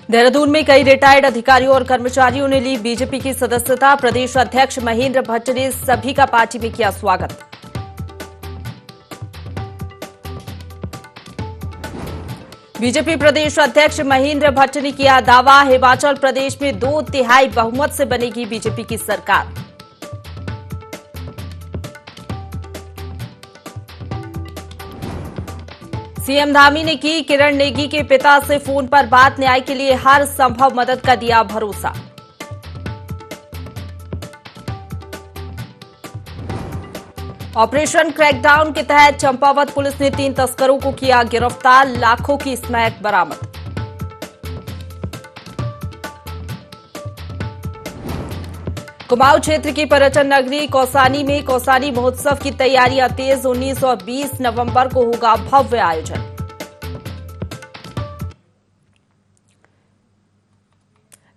देहरादून में कई रिटायर्ड अधिकारियों और कर्मचारियों ने ली बीजेपी की सदस्यता। प्रदेश अध्यक्ष महेंद्र भट्ट ने सभी का पार्टी में किया स्वागत। बीजेपी प्रदेश अध्यक्ष महेंद्र भट्ट ने किया दावा, हिमाचल प्रदेश में 2/3 बहुमत से बनेगी बीजेपी की सरकार। सीएम धामी ने की किरण नेगी के पिता से फोन पर बात, न्याय के लिए हर संभव मदद का दिया भरोसा। ऑपरेशन क्रैकडाउन के तहत चंपावत पुलिस ने 3 तस्करों को किया गिरफ्तार, लाखों की स्मैक बरामद। कुमाऊं क्षेत्र की पर्यटन नगरी कौसानी में कौसानी महोत्सव की तैयारियां तेज, 19 और 20 नवंबर को होगा भव्य आयोजन।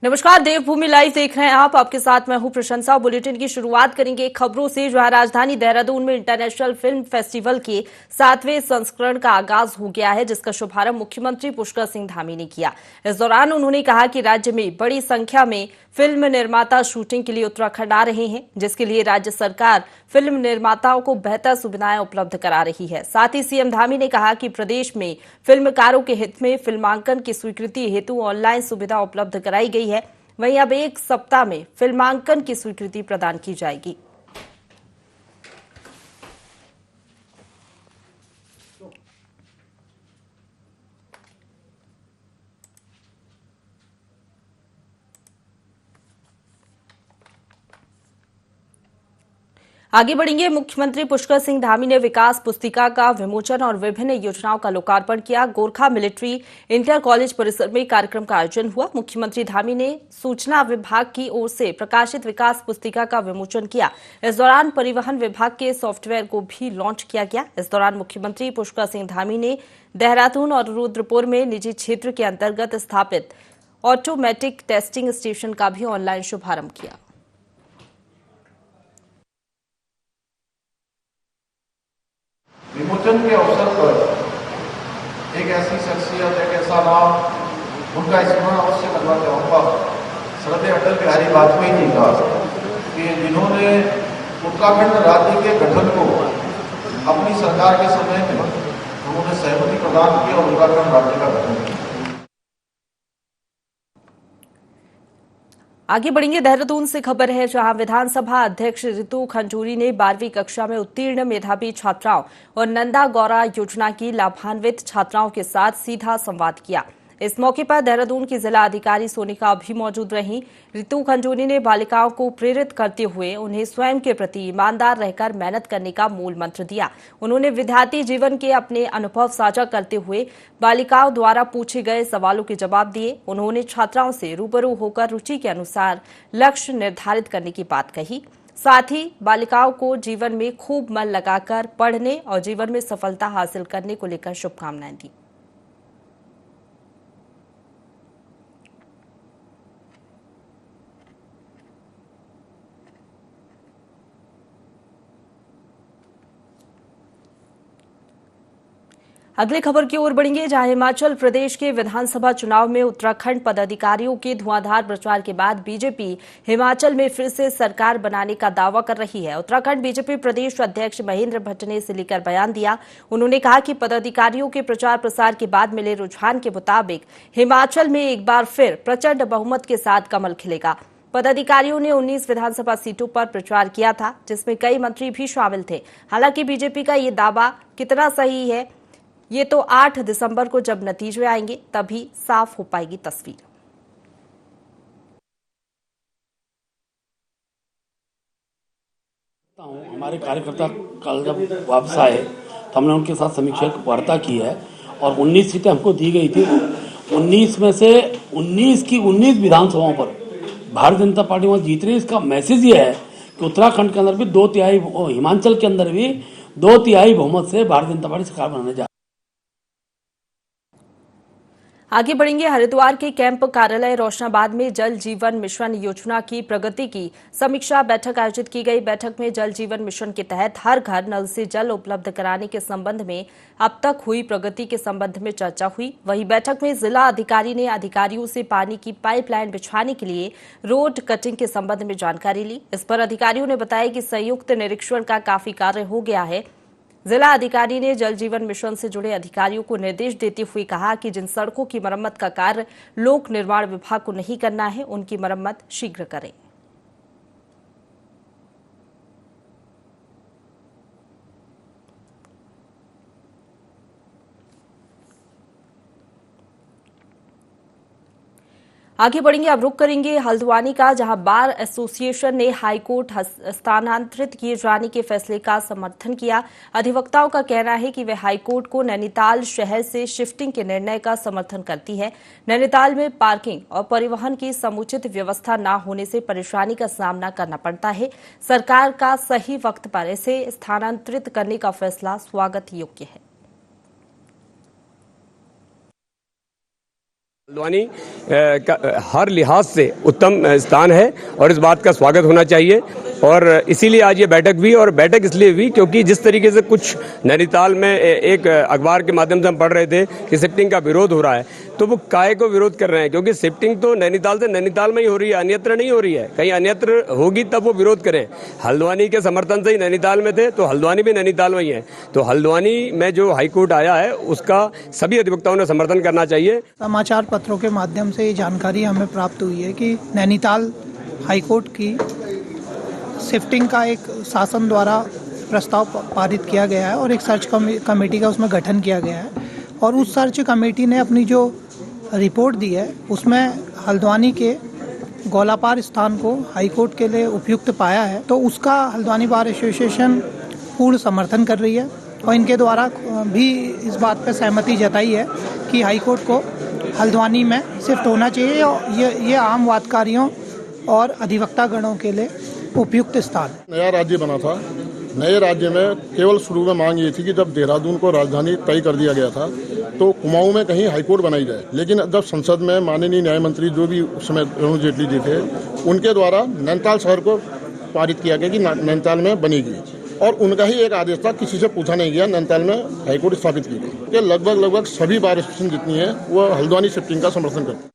नमस्कार, देवभूमि लाइव देख रहे हैं आप। आपके साथ मैं हूं प्रशंसा। बुलेटिन की शुरुआत करेंगे खबरों से, जहां राजधानी देहरादून में इंटरनेशनल फिल्म फेस्टिवल के 7वें संस्करण का आगाज हो गया है, जिसका शुभारंभ मुख्यमंत्री पुष्कर सिंह धामी ने किया। इस दौरान उन्होंने कहा कि राज्य में बड़ी संख्या में फिल्म निर्माता शूटिंग के लिए उत्तराखंड आ रहे हैं, जिसके लिए राज्य सरकार फिल्म निर्माताओं को बेहतर सुविधाएं उपलब्ध करा रही है। साथ ही सीएम धामी ने कहा कि प्रदेश में फिल्मकारों के हित में फिल्मांकन की स्वीकृति हेतु ऑनलाइन सुविधा उपलब्ध कराई गई है। वहीं अब 1 सप्ताह में फिल्मांकन की स्वीकृति प्रदान की जाएगी। आगे बढ़ेंगे। मुख्यमंत्री पुष्कर सिंह धामी ने विकास पुस्तिका का विमोचन और विभिन्न योजनाओं का लोकार्पण किया। गोरखा मिलिट्री इंटर कॉलेज परिसर में कार्यक्रम का आयोजन हुआ। मुख्यमंत्री धामी ने सूचना विभाग की ओर से प्रकाशित विकास पुस्तिका का विमोचन किया। इस दौरान परिवहन विभाग के सॉफ्टवेयर को भी लॉन्च किया गया। इस दौरान मुख्यमंत्री पुष्कर सिंह धामी ने देहरादून और रुद्रपुर में निजी क्षेत्र के अंतर्गत स्थापित ऑटोमेटिक टेस्टिंग स्टेशन का भी ऑनलाइन शुभारंभ किया। विमोचन के अवसर पर एक ऐसी शख्सियत, एक ऐसा नाम, उनका स्मरण अवश्य करना चाहूँगा। श्रद्धेय अटल बिहारी वाजपेयी जी का, कि जिन्होंने उत्तराखंड राज्य के गठन को अपनी सरकार के समय में उन्होंने सहमति प्रदान की और उत्तराखंड राज्य का गठन किया। आगे बढ़ेंगे। देहरादून से खबर है, जहां विधानसभा अध्यक्ष रितु खंजूरी ने 12वीं कक्षा में उत्तीर्ण मेधावी छात्राओं और नंदा गौरा योजना की लाभान्वित छात्राओं के साथ सीधा संवाद किया। इस मौके पर देहरादून की जिला अधिकारी सोनिका भी मौजूद रहीं। रितु खंजूरी ने बालिकाओं को प्रेरित करते हुए उन्हें स्वयं के प्रति ईमानदार रहकर मेहनत करने का मूल मंत्र दिया। उन्होंने विद्यार्थी जीवन के अपने अनुभव साझा करते हुए बालिकाओं द्वारा पूछे गए सवालों के जवाब दिए। उन्होंने छात्राओं से रूबरू होकर रुचि के अनुसार लक्ष्य निर्धारित करने की बात कही। साथ ही बालिकाओं को जीवन में खूब मन लगाकर पढ़ने और जीवन में सफलता हासिल करने को लेकर शुभकामनाएं दी। अगली खबर की ओर बढ़ेंगे, जहां हिमाचल प्रदेश के विधानसभा चुनाव में उत्तराखंड पदाधिकारियों के धुआंधार प्रचार के बाद बीजेपी हिमाचल में फिर से सरकार बनाने का दावा कर रही है। उत्तराखंड बीजेपी प्रदेश अध्यक्ष महेंद्र भट्ट ने इसे लेकर बयान दिया। उन्होंने कहा कि पदाधिकारियों के प्रचार प्रसार के बाद मिले रुझान के मुताबिक हिमाचल में एक बार फिर प्रचंड बहुमत के साथ कमल खिलेगा। पदाधिकारियों ने 19 विधानसभा सीटों पर प्रचार किया था, जिसमें कई मंत्री भी शामिल थे। हालांकि बीजेपी का ये दावा कितना सही है, ये तो 8 दिसंबर को जब नतीजे आएंगे तभी साफ हो पाएगी तस्वीर। हमारे कार्यकर्ता कल जब वापस आए तो हमने उनके साथ समीक्षा वार्ता की है और 19 सीटें हमको दी गई थी। 19 में से 19 की 19 विधानसभाओं पर भारतीय जनता पार्टी वहां जीत रही है। इसका मैसेज ये है कि उत्तराखंड के अंदर भी 2/3, हिमाचल के अंदर भी 2/3 बहुमत से भारतीय जनता पार्टी सरकार बनाने जा रही है। आगे बढ़ेंगे। हरिद्वार के कैंप कार्यालय रोशनाबाद में जल जीवन मिशन योजना की प्रगति की समीक्षा बैठक आयोजित की गई। बैठक में जल जीवन मिशन के तहत हर घर नल से जल उपलब्ध कराने के संबंध में अब तक हुई प्रगति के संबंध में चर्चा हुई। वहीं बैठक में जिला अधिकारी ने अधिकारियों से पानी की पाइपलाइन बिछाने के लिए रोड कटिंग के संबंध में जानकारी ली। इस पर अधिकारियों ने बताया कि संयुक्त निरीक्षण का काफी कार्य हो गया है। जिला अधिकारी ने जल जीवन मिशन से जुड़े अधिकारियों को निर्देश देते हुए कहा कि जिन सड़कों की मरम्मत का कार्य लोक निर्माण विभाग को नहीं करना है, उनकी मरम्मत शीघ्र करें। आगे बढ़ेंगे। अब रुक करेंगे हल्द्वानी का, जहां बार एसोसिएशन ने हाईकोर्ट स्थानांतरित किए जाने के फैसले का समर्थन किया। अधिवक्ताओं का कहना है कि वे हाईकोर्ट को नैनीताल शहर से शिफ्टिंग के निर्णय का समर्थन करती है। नैनीताल में पार्किंग और परिवहन की समुचित व्यवस्था न होने से परेशानी का सामना करना पड़ता है। सरकार का सही वक्त पर इसे स्थानांतरित करने का फैसला स्वागत योग्य है। हल्द्वानी हर लिहाज से उत्तम स्थान है और इस बात का स्वागत होना चाहिए। और इसीलिए आज ये बैठक हुई, और बैठक इसलिए हुई क्योंकि जिस तरीके से कुछ नैनीताल में एक अखबार के माध्यम से हम पढ़ रहे थे कि शिफ्टिंग का विरोध हो रहा है, तो वो काहे को विरोध कर रहे हैं? क्योंकि शिफ्टिंग तो नैनीताल से नैनीताल में ही हो रही है, अन्यत्र नहीं हो रही है। कहीं अन्यत्र होगी तब वो विरोध करें। हल्द्वानी के समर्थन से ही नैनीताल में थे, तो हल्द्वानी भी नैनीताल में ही है। तो हल्द्वानी में जो हाईकोर्ट आया है उसका सभी अधिवक्ताओं ने समर्थन करना चाहिए। समाचार पत्रों के माध्यम से ये जानकारी हमें प्राप्त हुई है कि नैनीताल हाईकोर्ट की शिफ्टिंग का एक शासन द्वारा प्रस्ताव पारित किया गया है और एक सर्च कमेटी का उसमें गठन किया गया है। और उस सर्च कमेटी ने अपनी जो रिपोर्ट दी है उसमें हल्द्वानी के गोलापार स्थान को हाईकोर्ट के लिए उपयुक्त पाया है। तो उसका हल्द्वानी बार एसोसिएशन पूर्ण समर्थन कर रही है और इनके द्वारा भी इस बात पर सहमति जताई है कि हाईकोर्ट को हल्द्वानी में शिफ्ट होना चाहिए। और ये आम वादकारियों और अधिवक्ता गणों के लिए उपयुक्त स्थान। नया राज्य बना था, नए राज्य में केवल शुरू में मांग ये थी कि जब देहरादून को राजधानी तय कर दिया गया था तो कुमाऊं में कहीं हाईकोर्ट बनाई जाए। लेकिन जब संसद में माननीय न्याय मंत्री जो भी उस समय अरुण जेटली जी थे, उनके द्वारा नैनीताल शहर को पारित किया गया कि नैनीताल में बनेगी, और उनका ही एक आदेश था, किसी से पूछा नहीं गया, नैनीताल में हाईकोर्ट स्थापित की गई। लगभग सभी बार एसोसिएशन जितनी है वो हल्द्वानी शिफ्टिंग का समर्थन करती है।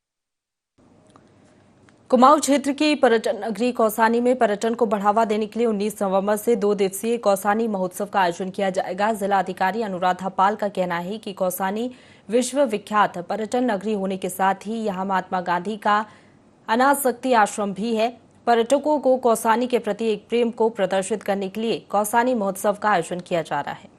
कुमाऊं क्षेत्र की पर्यटन नगरी कौसानी में पर्यटन को बढ़ावा देने के लिए 19 नवंबर से 2 दिवसीय कौसानी महोत्सव का आयोजन किया जाएगा। जिला अधिकारी अनुराधा पाल का कहना है कि कौसानी विश्व विख्यात पर्यटन नगरी होने के साथ ही यहां महात्मा गांधी का अनासक्ति आश्रम भी है। पर्यटकों को कौसानी के प्रति एक प्रेम को प्रदर्शित करने के लिए कौसानी महोत्सव का आयोजन किया जा रहा है।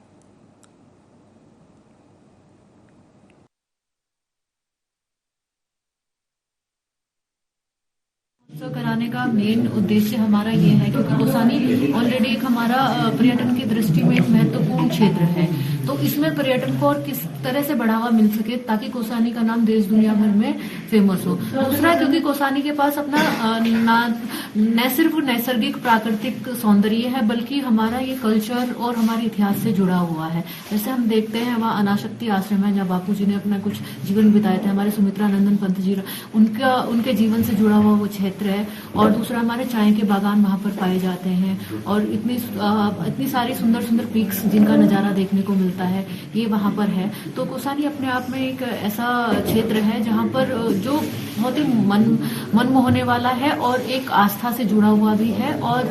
कराने का मेन उद्देश्य हमारा ये है क्योंकि कौसानी ऑलरेडी एक हमारा पर्यटन की दृष्टि में एक महत्वपूर्ण क्षेत्र है, तो इसमें पर्यटन को और किस तरह से बढ़ावा मिल सके ताकि कौसानी का नाम देश दुनिया भर में फेमस हो। दूसरा, क्योंकि कौसानी के पास अपना न सिर्फ नैसर्गिक प्राकृतिक सौंदर्य है बल्कि हमारा ये कल्चर और हमारे इतिहास से जुड़ा हुआ है। जैसे हम देखते हैं वहाँ अनासक्ति आश्रम है जहाँ बापू जी ने अपना कुछ जीवन बिताए थे, हमारे सुमित्रानंदन पंत जी उनके जीवन से जुड़ा हुआ वो क्षेत्र है। और दूसरा, हमारे चाय के बागान वहाँ पर पाए जाते हैं और इतनी सारी सुंदर सुंदर पीक्स जिनका नजारा देखने को मिलता है, ये वहाँ पर है। तो कौसानी अपने आप में एक ऐसा क्षेत्र है जहाँ पर जो बहुत ही मन मोहने वाला है और एक आस्था से जुड़ा हुआ भी है और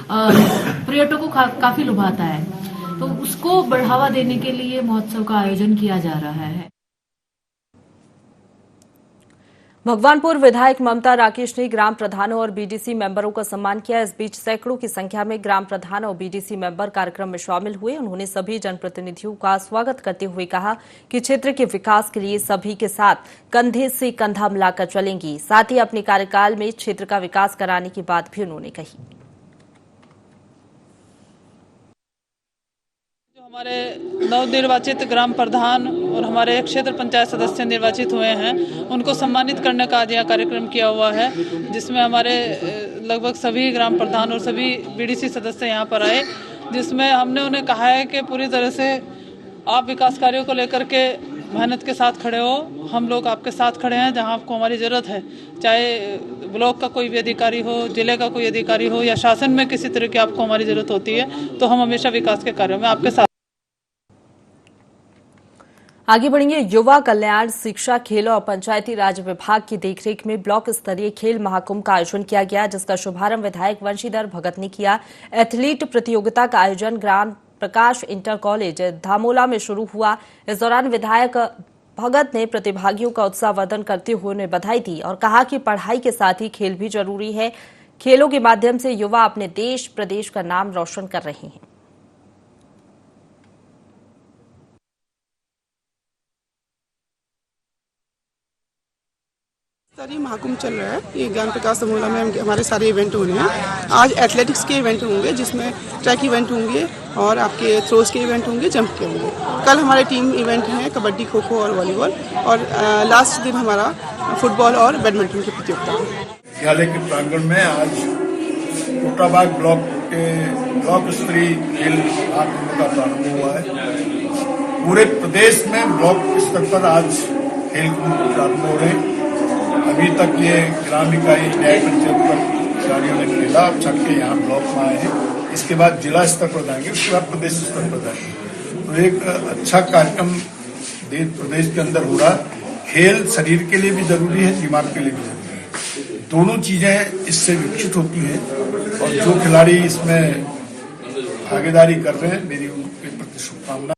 पर्यटकों को काफी लुभाता है। तो उसको बढ़ावा देने के लिए महोत्सव का आयोजन किया जा रहा है। भगवानपुर विधायक ममता राकेश ने ग्राम प्रधानों और बीडीसी मेंबरों का सम्मान किया। इस बीच सैकड़ों की संख्या में ग्राम प्रधान और बीडीसी मेंबर कार्यक्रम में शामिल हुए। उन्होंने सभी जनप्रतिनिधियों का स्वागत करते हुए कहा कि क्षेत्र के विकास के लिए सभी के साथ कंधे से कंधा मिलाकर चलेंगी। साथ ही अपने कार्यकाल में क्षेत्र का विकास कराने की बात भी उन्होंने कही। हमारे नवनिर्वाचित ग्राम प्रधान और हमारे क्षेत्र पंचायत सदस्य निर्वाचित हुए हैं, उनको सम्मानित करने का आज यह कार्यक्रम किया हुआ है, जिसमें हमारे लगभग सभी ग्राम प्रधान और सभी बीडीसी सदस्य यहाँ पर आए, जिसमें हमने उन्हें कहा है कि पूरी तरह से आप विकास कार्यों को लेकर के मेहनत के साथ खड़े हो। हम लोग आपके साथ खड़े हैं जहां आपको हमारी ज़रूरत है, चाहे ब्लॉक का कोई भी अधिकारी हो, जिले का कोई अधिकारी हो या शासन में किसी तरह की आपको हमारी ज़रूरत होती है तो हम हमेशा विकास के कार्यों में आपके साथ। आगे बढ़ेंगे। युवा कल्याण, शिक्षा, खेल और पंचायती राज विभाग की देखरेख में ब्लॉक स्तरीय खेल महाकुंभ का आयोजन किया गया, जिसका शुभारंभ विधायक वंशीधर भगत ने किया। एथलीट प्रतियोगिता का आयोजन ज्ञान प्रकाश इंटर कॉलेज धामोला में शुरू हुआ। इस दौरान विधायक भगत ने प्रतिभागियों का उत्साहवर्धन करते हुए उन्हें बधाई दी और कहा कि पढ़ाई के साथ ही खेल भी जरूरी है। खेलों के माध्यम से युवा अपने देश प्रदेश का नाम रोशन कर रहे हैं। स्तरीय महाकुंभ चल रहा है। ये ज्ञान प्रकाश समूला में हमारे सारे इवेंट हो रहे हैं। आज एथलेटिक्स के इवेंट होंगे, जिसमें ट्रैक इवेंट होंगे और आपके थ्रोज के इवेंट होंगे, जंप के होंगे। कल हमारे टीम इवेंट हैं कबड्डी, खो खो और वॉलीबॉल, और लास्ट दिन हमारा फुटबॉल और बैडमिंटन की प्रतियोगिता है। विद्यालय के प्रांगण में आज कोटाबाग ब्लॉक के ब्लॉक स्तरीय खेल महाकुंभ का प्रारंभ हुआ है। पूरे प्रदेश में ब्लॉक स्तर पर आज खेल कूद प्रारंभ हो रहे हैं। अभी तक ये ग्राम इकाई न्याय पंचायत पर खिलाड़ियों ने खेला, अब छठ के यहाँ ब्लॉक में आए हैं। इसके बाद जिला स्तर पर जाएंगे, उसके बाद प्रदेश स्तर पर जाएंगे। तो एक अच्छा कार्यक्रम देश प्रदेश के अंदर हो रहा। खेल शरीर के लिए भी जरूरी है, दिमाग के लिए भी जरूरी है। दोनों चीजें इससे विकसित होती हैं और जो खिलाड़ी इसमें भागीदारी कर रहे हैं, मेरी उनके प्रति शुभकामनाएं।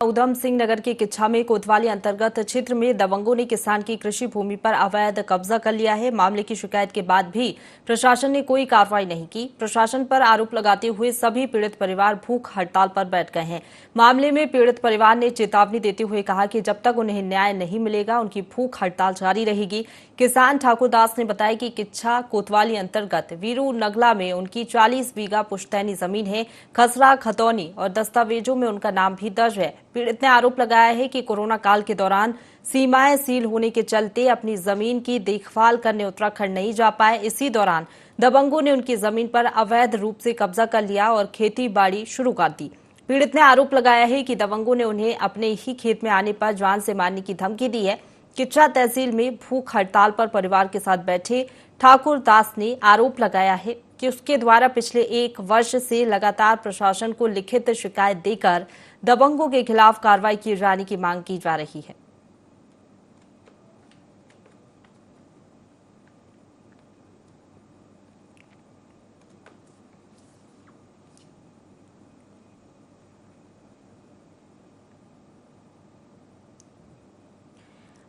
उधम सिंह नगर के किच्छा में कोतवाली अंतर्गत क्षेत्र में दबंगों ने किसान की कृषि भूमि पर अवैध कब्जा कर लिया है। मामले की शिकायत के बाद भी प्रशासन ने कोई कार्रवाई नहीं की। प्रशासन पर आरोप लगाते हुए सभी पीड़ित परिवार भूख हड़ताल पर बैठ गए हैं। मामले में पीड़ित परिवार ने चेतावनी देते हुए कहा कि जब तक उन्हें न्याय नहीं मिलेगा उनकी भूख हड़ताल जारी रहेगी। किसान ठाकुर दास ने बताया कि किच्छा कोतवाली अंतर्गत वीरू नगला में उनकी 40 बीघा पुश्तैनी जमीन है। खसरा, खतौनी और दस्तावेजों में उनका नाम भी दर्ज है। पीड़ित ने आरोप लगाया है कि कोरोना काल के दौरान सीमाएं सील होने के चलते अपनी जमीन की देखभाल करने उत्तराखंड नहीं जा पाए। इसी दौरान दबंगों ने उनकी जमीन पर अवैध रूप से कब्जा कर लिया और खेती बाड़ी शुरू कर दी। पीड़ित ने आरोप लगाया है कि दबंगों ने उन्हें अपने ही खेत में आने पर जान से मारने की धमकी दी है। किच्छा तहसील में भूख हड़ताल पर परिवार के साथ बैठे ठाकुर दास ने आरोप लगाया है कि उसके द्वारा पिछले 1 वर्ष से लगातार प्रशासन को लिखित शिकायत देकर दबंगों के खिलाफ कार्रवाई किए जाने की मांग की जा रही है।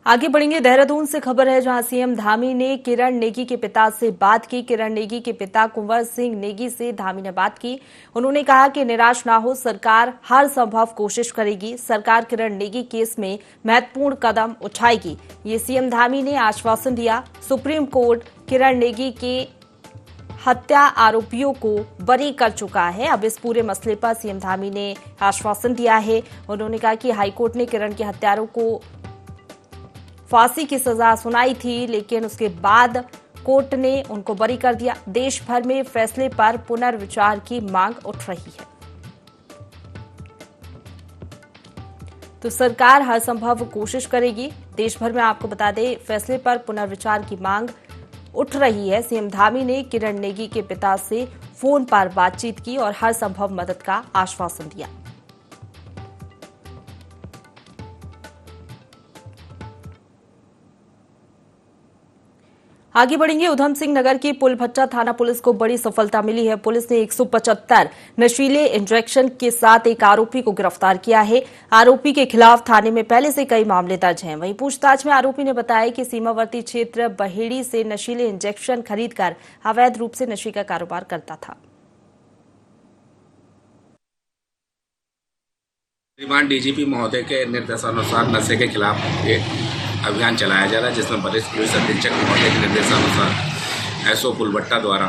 आगे बढ़ेंगे। देहरादून से खबर है, जहां सीएम धामी ने किरण नेगी के पिता से बात की। किरण नेगी के पिता कुंवर सिंह नेगी से धामी ने बात की। उन्होंने कहा कि निराश ना हो, सरकार हर संभव कोशिश करेगी। सरकार किरण नेगी केस में महत्वपूर्ण कदम उठाएगी, ये सीएम धामी ने आश्वासन दिया। सुप्रीम कोर्ट किरण नेगी के हत्या आरोपियों को बरी कर चुका है। अब इस पूरे मसले पर सीएम धामी ने आश्वासन दिया है। उन्होंने कहा कि हाईकोर्ट ने किरण के हत्यारों को फांसी की सजा सुनाई थी, लेकिन उसके बाद कोर्ट ने उनको बरी कर दिया। देश भर में फैसले पर पुनर्विचार की मांग उठ रही है। तो सरकार हर संभव कोशिश करेगी। देश भर में आपको बता दें, फैसले पर पुनर्विचार की मांग उठ रही है। सीएम धामी ने किरण नेगी के पिता से फोन पर बातचीत की और हर संभव मदद का आश्वासन दिया। आगे बढ़ेंगे। उधम सिंह नगर की पुलभट्टा थाना पुलिस को बड़ी सफलता मिली है। पुलिस ने 175 नशीले इंजेक्शन के साथ एक आरोपी को गिरफ्तार किया है। आरोपी के खिलाफ थाने में पहले से कई मामले दर्ज हैं। वहीं पूछताछ में आरोपी ने बताया कि सीमावर्ती क्षेत्र बहेड़ी से नशीले इंजेक्शन खरीदकर अवैध रूप से नशे का कारोबार करता था। श्रीमान डीजीपी महोदय के निर्देशानुसार नशे के खिलाफ एक अभियान चलाया जा रहा है, जिसमें वरिष्ठ पुलिस अधीक्षक महोदय के निर्देशानुसार एसओ पुलभट्टा द्वारा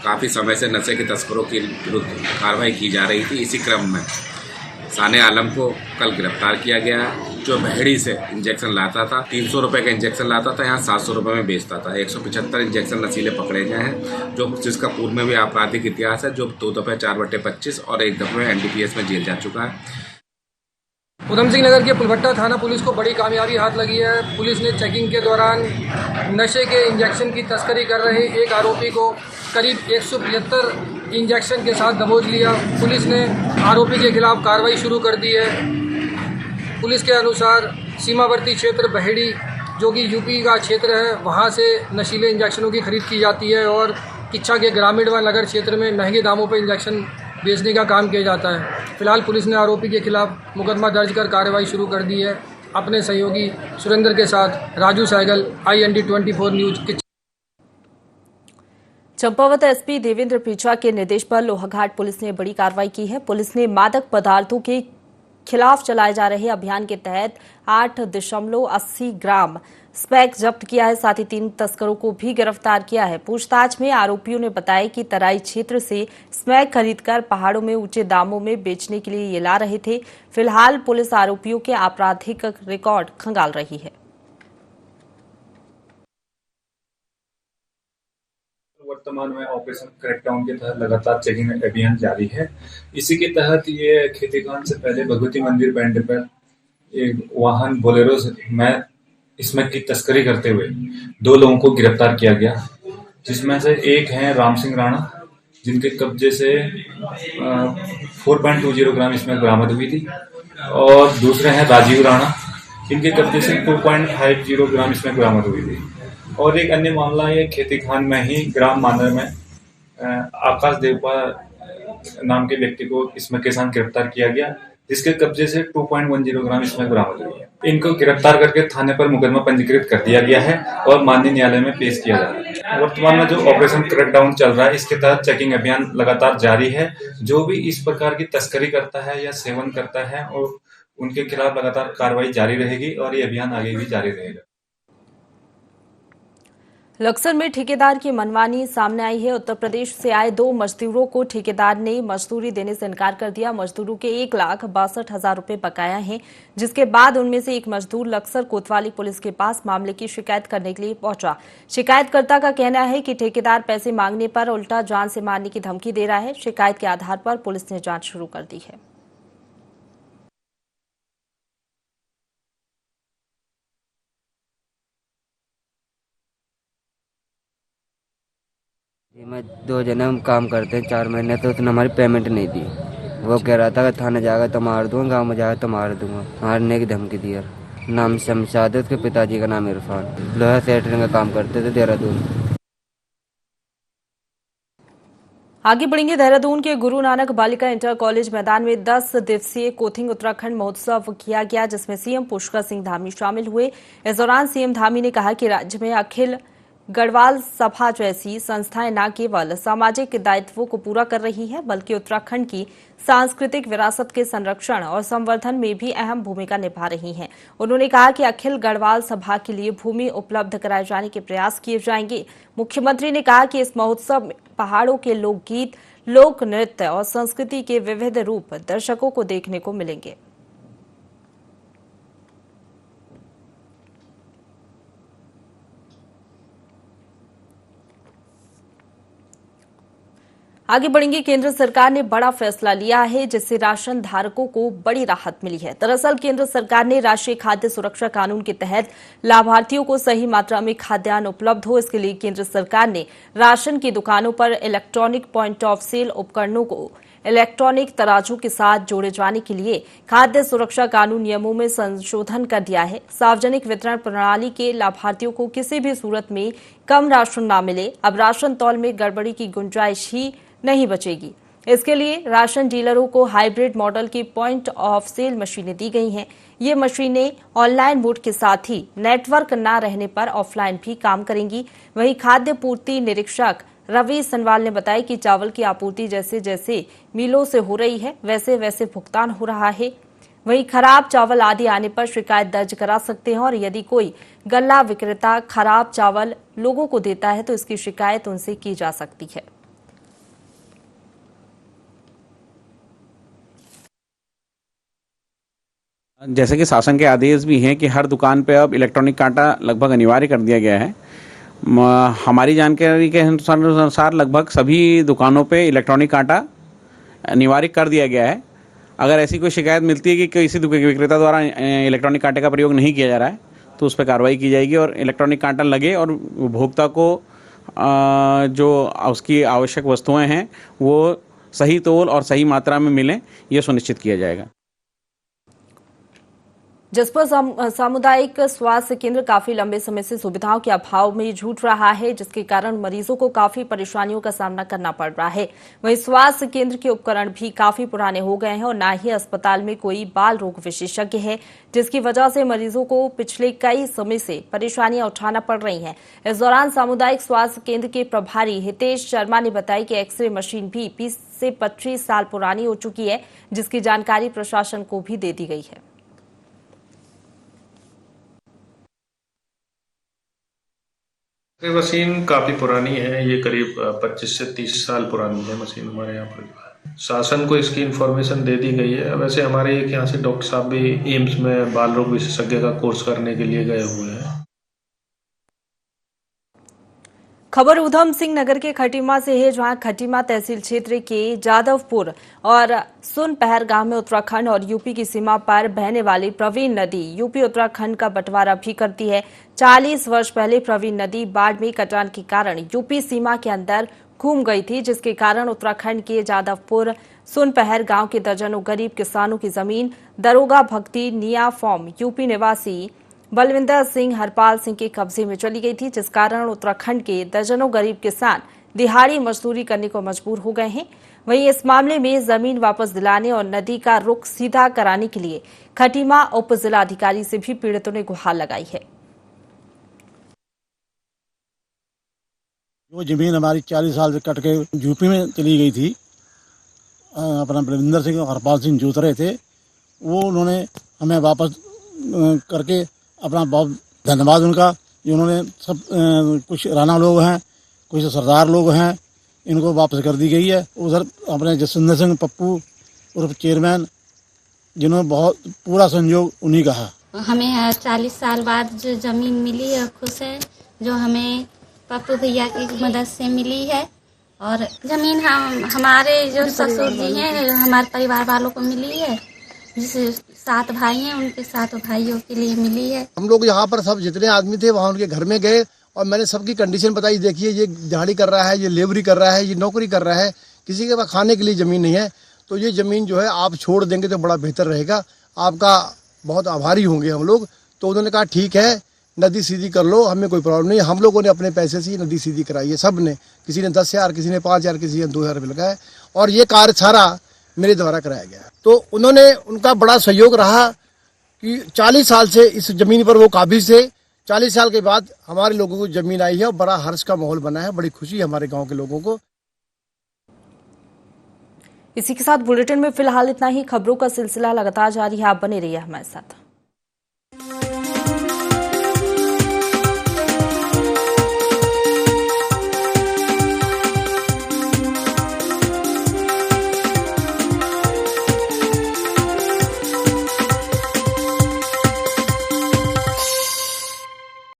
काफ़ी समय से नशे के तस्करों के विरुद्ध कार्रवाई की जा रही थी। इसी क्रम में साने आलम को कल गिरफ्तार किया गया, जो बहेड़ी से इंजेक्शन लाता था। 300 रुपये का इंजेक्शन लाता था, यहाँ 700 रुपये में बेचता था। 175 इंजेक्शन नशीले पकड़े गए हैं, जो जिसका पूर्व में भी आपराधिक इतिहास है, जो 2 दफ़े 4/25 और 1 दफ़े एनडीपीएस में जेल जा चुका है। उधम सिंह नगर के पुलभट्टा थाना पुलिस को बड़ी कामयाबी हाथ लगी है। पुलिस ने चेकिंग के दौरान नशे के इंजेक्शन की तस्करी कर रहे एक आरोपी को करीब 175 इंजेक्शन के साथ दबोच लिया। पुलिस ने आरोपी के खिलाफ कार्रवाई शुरू कर दी है। पुलिस के अनुसार सीमावर्ती क्षेत्र बहेड़ी, जो कि यूपी का क्षेत्र है, वहां से नशीले इंजेक्शनों की खरीद की जाती है और किच्छा के ग्रामीण व नगर क्षेत्र में महंगे दामों पर इंजेक्शन बेचने का काम किया जाता है। फिलहाल पुलिस ने आरोपी के खिलाफ मुकदमा दर्ज कर कार्रवाई शुरू कर दी है। अपने सहयोगी सुरेंद्र के साथ Raju Sehgal, IND 24 news. Champawat SP Devendra पीछा के निर्देश पर लोहाघाट पुलिस ने बड़ी कार्रवाई की है। पुलिस ने मादक पदार्थों के खिलाफ चलाए जा रहे अभियान के तहत 8.80 ग्राम स्मैक जब्त किया है। साथ ही 3 तस्करों को भी गिरफ्तार किया है। पूछताछ में आरोपियों ने बताया कि तराई क्षेत्र से स्मैक खरीदकर पहाड़ों में ऊंचे दामों में बेचने के लिए ये ला रहे थे। फिलहाल पुलिस आरोपियों के आपराधिक रिकॉर्ड खंगाल रही है। वर्तमान में ऑपरेशन क्रैकडाउन के तहत लगातार चेकिंग अभियान जारी है। इसी के तहत ये खेतीकांड से पहले भगवती मंदिर बैंड पर एक वाहन बोलेरो में स्मैक की तस्करी करते हुए 2 लोगों को गिरफ्तार किया गया, जिसमें से एक है राम सिंह राणा, जिनके कब्जे से 4.20 ग्राम स्मैक बरामद हुई थी, और दूसरे हैं राजीव राणा, जिनके कब्जे से 2.50 ग्राम स्मैक बरामद हुई थी। और एक अन्य मामला ये खेतीखान में ही ग्राम मानर में आकाश देवपा नाम के व्यक्ति को स्मैक के साथ गिरफ्तार किया गया, जिसके कब्जे से 2.10 ग्राम स्मैक बरामद हुई है। इनको गिरफ्तार करके थाने पर मुकदमा पंजीकृत कर दिया गया है और माननीय न्यायालय में पेश किया जा रहा है। वर्तमान में जो ऑपरेशन क्रैकडाउन चल रहा है, इसके तहत चेकिंग अभियान लगातार जारी है। जो भी इस प्रकार की तस्करी करता है या सेवन करता है, और उनके खिलाफ लगातार कार्रवाई जारी रहेगी और ये अभियान आगे भी जारी रहेगा। लक्सर में ठेकेदार की मनमानी सामने आई है। उत्तर प्रदेश से आए 2 मजदूरों को ठेकेदार ने मजदूरी देने से इनकार कर दिया। मजदूरों के 1,62,000 रुपए बकाया हैं, जिसके बाद उनमें से एक मजदूर लक्सर कोतवाली पुलिस के पास मामले की शिकायत करने के लिए पहुंचा। शिकायतकर्ता का कहना है कि ठेकेदार पैसे मांगने पर उल्टा जान से मारने की धमकी दे रहा है। शिकायत के आधार पर पुलिस ने जांच शुरू कर दी है। मैं 2 जने हम काम करते हैं 4 महीने, तो उसने हमारी पेमेंट नहीं दी। वो कह रहा था कि थाने जाएगा तो मार दूंगा, गाँव में जाएगा तो मार दूंगा, मारने की धमकी दी। नाम शमशाद है, उसके पिताजी का नाम इरफान। लोहा सेटरिंग का काम करते थे देहरादून। आगे बढ़ेंगे। देहरादून के गुरु नानक बालिका इंटर कॉलेज मैदान में 10 दिवसीय कोथिंग उत्तराखंड महोत्सव किया गया, जिसमें सीएम पुष्कर सिंह धामी शामिल हुए। इस दौरान सीएम धामी ने कहा कि राज्य में अखिल गढ़वाल सभा जैसी संस्थाएं न केवल सामाजिक दायित्वों को पूरा कर रही है, बल्कि उत्तराखंड की सांस्कृतिक विरासत के संरक्षण और संवर्धन में भी अहम भूमिका निभा रही हैं। उन्होंने कहा कि अखिल गढ़वाल सभा के लिए भूमि उपलब्ध कराए जाने के प्रयास किए जाएंगे। मुख्यमंत्री ने कहा कि इस महोत्सव में पहाड़ों के लोकगीत, लोक नृत्य और संस्कृति के विविध रूप दर्शकों को देखने को मिलेंगे। आगे बढ़ेंगे। केंद्र सरकार ने बड़ा फैसला लिया है, जिससे राशन धारकों को बड़ी राहत मिली है। दरअसल केंद्र सरकार ने राष्ट्रीय खाद्य सुरक्षा कानून के तहत लाभार्थियों को सही मात्रा में खाद्यान्न उपलब्ध हो, इसके लिए केंद्र सरकार ने राशन की दुकानों पर इलेक्ट्रॉनिक पॉइंट ऑफ सेल उपकरणों को इलेक्ट्रॉनिक तराजू के साथ जोड़े जाने के लिए खाद्य सुरक्षा कानून नियमों में संशोधन कर दिया है। सार्वजनिक वितरण प्रणाली के लाभार्थियों को किसी भी सूरत में कम राशन न मिले। अब राशन तौल में गड़बड़ी की गुंजाइश ही नहीं बचेगी। इसके लिए राशन डीलरों को हाइब्रिड मॉडल की पॉइंट ऑफ सेल मशीनें दी गई हैं। ये मशीनें ऑनलाइन मोड के साथ ही नेटवर्क न रहने पर ऑफलाइन भी काम करेंगी। वहीं खाद्य पूर्ति निरीक्षक रवि सनवाल ने बताया कि चावल की आपूर्ति जैसे जैसे मिलों से हो रही है, वैसे वैसे भुगतान हो रहा है। वहीं खराब चावल आदि आने पर शिकायत दर्ज करा सकते हैं और यदि कोई गल्ला विक्रेता खराब चावल लोगों को देता है तो इसकी शिकायत उनसे की जा सकती है। जैसे कि शासन के आदेश भी हैं कि हर दुकान पे अब इलेक्ट्रॉनिक कांटा लगभग अनिवार्य कर दिया गया है। हमारी जानकारी के अनुसार लगभग सभी दुकानों पे इलेक्ट्रॉनिक कांटा अनिवार्य कर दिया गया है अगर ऐसी कोई शिकायत मिलती है कि किसी विक्रेता द्वारा इलेक्ट्रॉनिक कांटे का प्रयोग नहीं किया जा रहा है तो उस पर कार्रवाई की जाएगी और इलेक्ट्रॉनिक कांटा लगे और उपभोक्ता को जो उसकी आवश्यक वस्तुएं हैं वो सही तौल और सही मात्रा में मिलें, यह सुनिश्चित किया जाएगा। जसपुर सामुदायिक स्वास्थ्य केंद्र काफी लंबे समय से सुविधाओं के अभाव में जूझ रहा है, जिसके कारण मरीजों को काफी परेशानियों का सामना करना पड़ रहा है। वहीं स्वास्थ्य केंद्र के उपकरण भी काफी पुराने हो गए हैं और न ही अस्पताल में कोई बाल रोग विशेषज्ञ है, जिसकी वजह से मरीजों को पिछले कई समय से परेशानियां उठाना पड़ रही हैं। इस दौरान सामुदायिक स्वास्थ्य केंद्र के प्रभारी हितेश शर्मा ने बताया कि एक्सरे मशीन भी 20 से 25 साल पुरानी हो चुकी है, जिसकी जानकारी प्रशासन को भी दे दी गई है। मशीन काफ़ी पुरानी है, ये करीब 25 से 30 साल पुरानी है मशीन हमारे यहाँ पर। शासन को इसकी इन्फॉर्मेशन दे दी गई है। वैसे हमारे एक यहाँ से डॉक्टर साहब भी एम्स में बाल रोग विशेषज्ञ का कोर्स करने के लिए गए हुए हैं। खबर उधम सिंह नगर के खटीमा से है, जहां खटीमा तहसील क्षेत्र के जादवपुर और सुनपहर गांव में उत्तराखंड और यूपी की सीमा पर बहने वाली प्रवीण नदी यूपी उत्तराखंड का बंटवारा भी करती है। 40 वर्ष पहले प्रवीण नदी बाढ़ में कटान के कारण यूपी सीमा के अंदर घूम गई थी, जिसके कारण उत्तराखंड के जादवपुर सुनपहर गांव के दर्जनों गरीब किसानों की जमीन दरोगा भक्ति निया फॉर्म यूपी निवासी बलविंदर सिंह हरपाल सिंह के कब्जे में चली गई थी, जिस कारण उत्तराखंड के दर्जनों गरीब किसान दिहाड़ी मजदूरी करने को मजबूर हो गए हैं। वहीं इस मामले में जमीन वापस दिलाने और नदी का रुख सीधा कराने के लिए खटीमा उप जिलाधिकारी से भी पीड़ितों ने गुहार लगाई है। जो जमीन हमारी 40 साल से कट के यूपी में चली गई थी, अपना बलविंदर सिंह और हरपाल सिंह जोत रहे थे, वो उन्होंने हमें वापस करके अपना बहुत धन्यवाद उनका। उन्होंने सब कुछ राणा लोग हैं, कुछ सरदार लोग हैं, इनको वापस कर दी गई है। उधर अपने जसविंदर सिंह पप्पू उर्फ चेयरमैन, जिन्होंने बहुत पूरा सहयोग उन्हीं का है। हमें 40 साल बाद जो ज़मीन मिली है खुश है, जो हमें पप्पू भैया की मदद से मिली है। और ज़मीन हमारे जो ससुर जी हैं, हमारे परिवार वालों को मिली है, जिसे 7 भाई हैं, उनके 7 भाइयों के लिए मिली है। हम लोग यहाँ पर सब जितने आदमी थे वहाँ उनके घर में गए और मैंने सबकी कंडीशन बताई। देखिए ये दिहाड़ी कर रहा है, ये लेबरी कर रहा है, ये नौकरी कर रहा है, किसी के पास खाने के लिए ज़मीन नहीं है, तो ये ज़मीन जो है आप छोड़ देंगे तो बड़ा बेहतर रहेगा, आपका बहुत आभारी होंगे हम लोग। तो उन्होंने कहा ठीक है, नदी सीधी कर लो, हमें कोई प्रॉब्लम नहीं। हम लोगों ने अपने पैसे से नदी सीधी कराई है, सब ने, किसी ने 10,000, किसी ने 5,000, किसी ने 2,000 रुपये लगाए और ये कार्य सारा मेरे द्वारा कराया गया। तो उन्होंने उनका बड़ा सहयोग रहा कि 40 साल से इस जमीन पर वो काबिज थे। 40 साल के बाद हमारे लोगों को जमीन आई है और बड़ा हर्ष का माहौल बना है, बड़ी खुशी है हमारे गांव के लोगों को। इसी के साथ बुलेटिन में फिलहाल इतना ही। खबरों का सिलसिला लगातार जारी है, आप बने रहिए हमारे साथ।